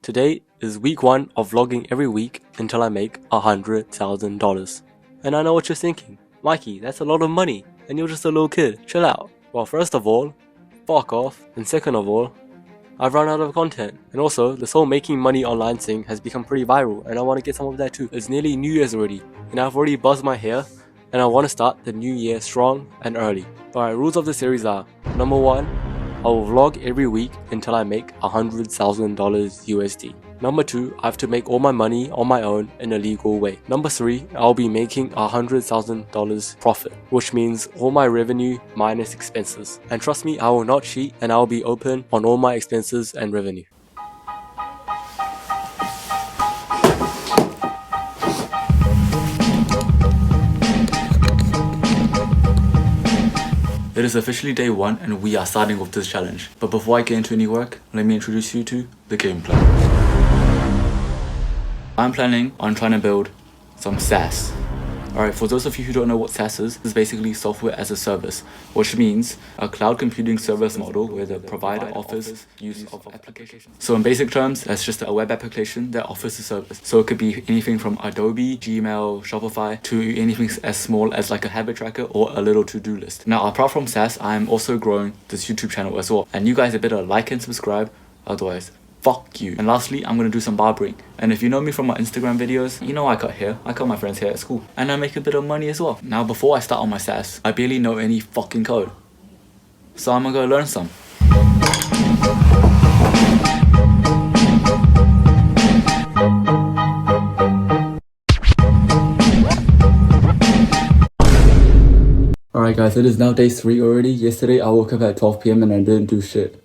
Today is week 1 of vlogging every week until I make $100,000. And I know what you're thinking, Mikey, that's a lot of money, and you're just a little kid, chill out. Well, first of all, fuck off, and second of all, I've run out of content. And also, this whole making money online thing has become pretty viral, and I want to get some of that too. It's nearly New Year's already, and I've already buzzed my hair, and I want to start the new year strong and early. Alright, rules of the series are, number 1, I will vlog every week until I make $100,000 USD. Number 2, I have to make all my money on my own in a legal way. Number 3, I'll be making $100,000 profit, which means all my revenue minus expenses. And trust me, I will not cheat, and I'll be open on all my expenses and revenue. It is officially day 1 and we are starting off this challenge. But before I get into any work, let me introduce you to the game plan. I'm planning on trying to build some SaaS. Alright, for those of you who don't know what SaaS is, it's basically software as a service, which means a cloud computing service model where the provider offers use of applications. So in basic terms, that's just a web application that offers a service. So it could be anything from Adobe, Gmail, Shopify, to anything as small as like a habit tracker or a little to-do list. Now, apart from SaaS, I'm also growing this YouTube channel as well. And you guys had better like and subscribe, otherwise fuck you. And lastly, I'm gonna do some barbering. And if you know me from my Instagram videos, you know I cut hair. I cut my friend's hair at school. And I make a bit of money as well. Now, before I start on my SaaS, I barely know any fucking code. So I'm gonna go learn some. Alright guys, it is now day 3 already. Yesterday I woke up at 12 PM and I didn't do shit.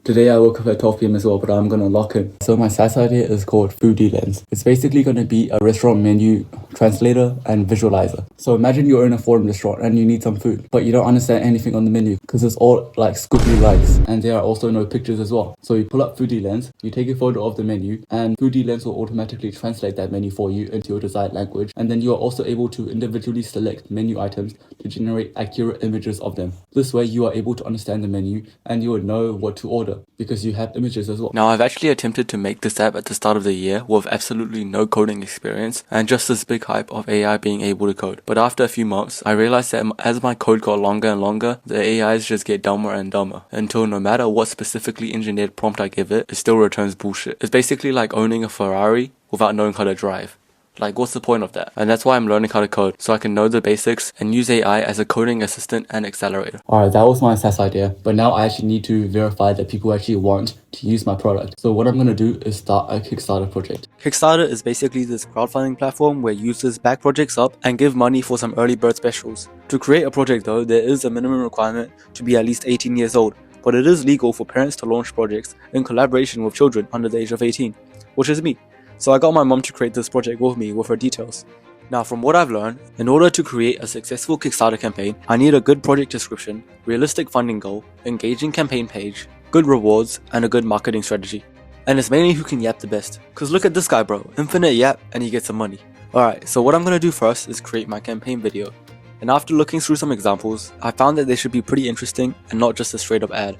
Today I woke up at 12 PM as well, but I'm gonna lock in. So my SaaS idea is called Foodie Lens. It's basically gonna be a restaurant menu translator and visualizer. So imagine you're in a foreign restaurant and you need some food, but you don't understand anything on the menu because it's all like squiggly lines and there are also no pictures as well. So you pull up Foodie Lens, you take a photo of the menu, and Foodie Lens will automatically translate that menu for you into your desired language. And then you are also able to individually select menu items to generate accurate images of them. This way you are able to understand the menu and you will know what to order, because you have images as well. Now, I've actually attempted to make this app at the start of the year with absolutely no coding experience and just this big hype of AI being able to code. But after a few months, I realized that as my code got longer and longer, the AIs just get dumber and dumber until no matter what specifically engineered prompt I give it, it still returns bullshit. It's basically like owning a Ferrari without knowing how to drive. Like, what's the point of that? And that's why I'm learning how to code, so I can know the basics and use AI as a coding assistant and accelerator. Alright, that was my SaaS idea, but now I actually need to verify that people actually want to use my product. So what I'm going to do is start a Kickstarter project. Kickstarter is basically this crowdfunding platform where users back projects up and give money for some early bird specials. To create a project though, there is a minimum requirement to be at least 18 years old, but it is legal for parents to launch projects in collaboration with children under the age of 18, which is me. So I got my mom to create this project with me with her details. Now, from what I've learned, in order to create a successful Kickstarter campaign, I need a good project description, realistic funding goal, engaging campaign page, good rewards, and a good marketing strategy. And it's mainly who can yap the best. Cause look at this guy bro, infinite yap and he gets some money. Alright, so what I'm gonna do first is create my campaign video. And after looking through some examples, I found that they should be pretty interesting and not just a straight up ad.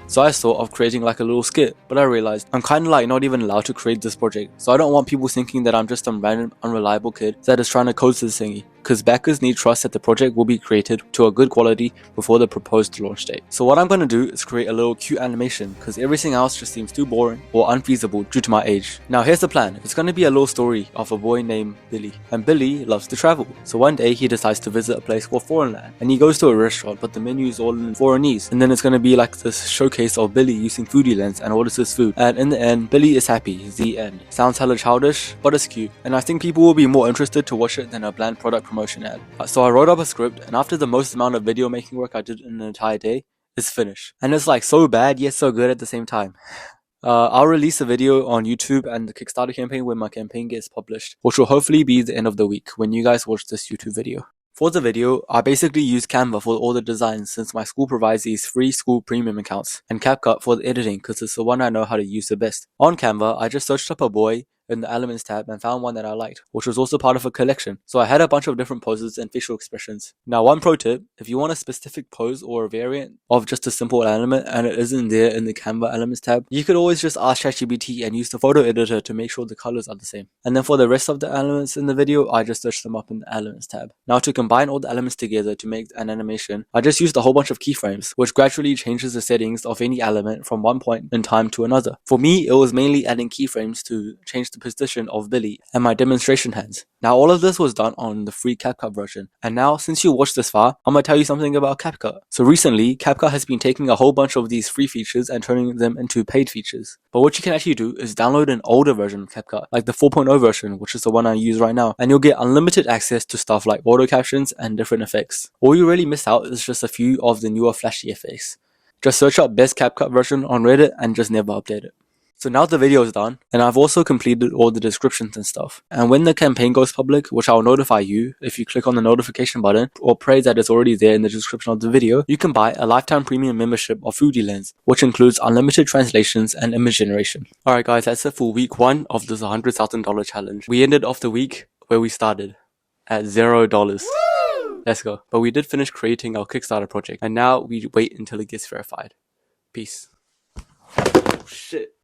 So I thought of creating like a little skit, but I realized I'm kinda like not even allowed to create this project, so I don't want people thinking that I'm just some random unreliable kid that is trying to code this thingy, cause backers need trust that the project will be created to a good quality before the proposed launch date. So what I'm gonna do is create a little cute animation, cause everything else just seems too boring or unfeasible due to my age. Now here's the plan, it's gonna be a little story of a boy named Billy, and Billy loves to travel. So one day he decides to visit a place called Foreignland, and he goes to a restaurant but the menu is all in Foreignese, and then it's gonna be like this showcase of Billy using Foodie Lens and orders his food, and in the end Billy is happy. The end. Sounds hella childish, but it's cute, and I think people will be more interested to watch it than a bland product promotion ad. So I wrote up a script, and after the most amount of video making work I did in an entire day, it's finished. And it's like so bad yet so good at the same time. I'll release a video on YouTube and the Kickstarter campaign when my campaign gets published, which will hopefully be the end of the week when you guys watch this YouTube video. For the video, I basically use Canva for all the designs since my school provides these free school premium accounts, and CapCut for the editing because it's the one I know how to use the best. On Canva, I just searched up a boy in the Elements tab and found one that I liked, which was also part of a collection. So I had a bunch of different poses and facial expressions. Now, one pro tip, if you want a specific pose or a variant of just a simple element and it isn't there in the Canva Elements tab, you could always just ask ChatGPT and use the photo editor to make sure the colors are the same. And then for the rest of the elements in the video, I just searched them up in the Elements tab. Now, to combine all the elements together to make an animation, I just used a whole bunch of keyframes, which gradually changes the settings of any element from one point in time to another. For me, it was mainly adding keyframes to change the position of Billy and my demonstration hands. Now, all of this was done on the free CapCut version. And now, since you watched this far, I'm gonna tell you something about CapCut. So recently, CapCut has been taking a whole bunch of these free features and turning them into paid features. But what you can actually do is download an older version of CapCut, like the 4.0 version, which is the one I use right now, and you'll get unlimited access to stuff like auto captions and different effects. All you really miss out is just a few of the newer flashy effects. Just search up best CapCut version on Reddit and just never update it. So now the video is done, and I've also completed all the descriptions and stuff. And when the campaign goes public, which I'll notify you if you click on the notification button or pray that it's already there in the description of the video, you can buy a lifetime premium membership of Foodie Lens, which includes unlimited translations and image generation. Alright guys, that's it for week 1 of this $100,000 challenge. We ended off the week where we started, at $0. Let's go. But we did finish creating our Kickstarter project, and now we wait until it gets verified. Peace. Oh shit.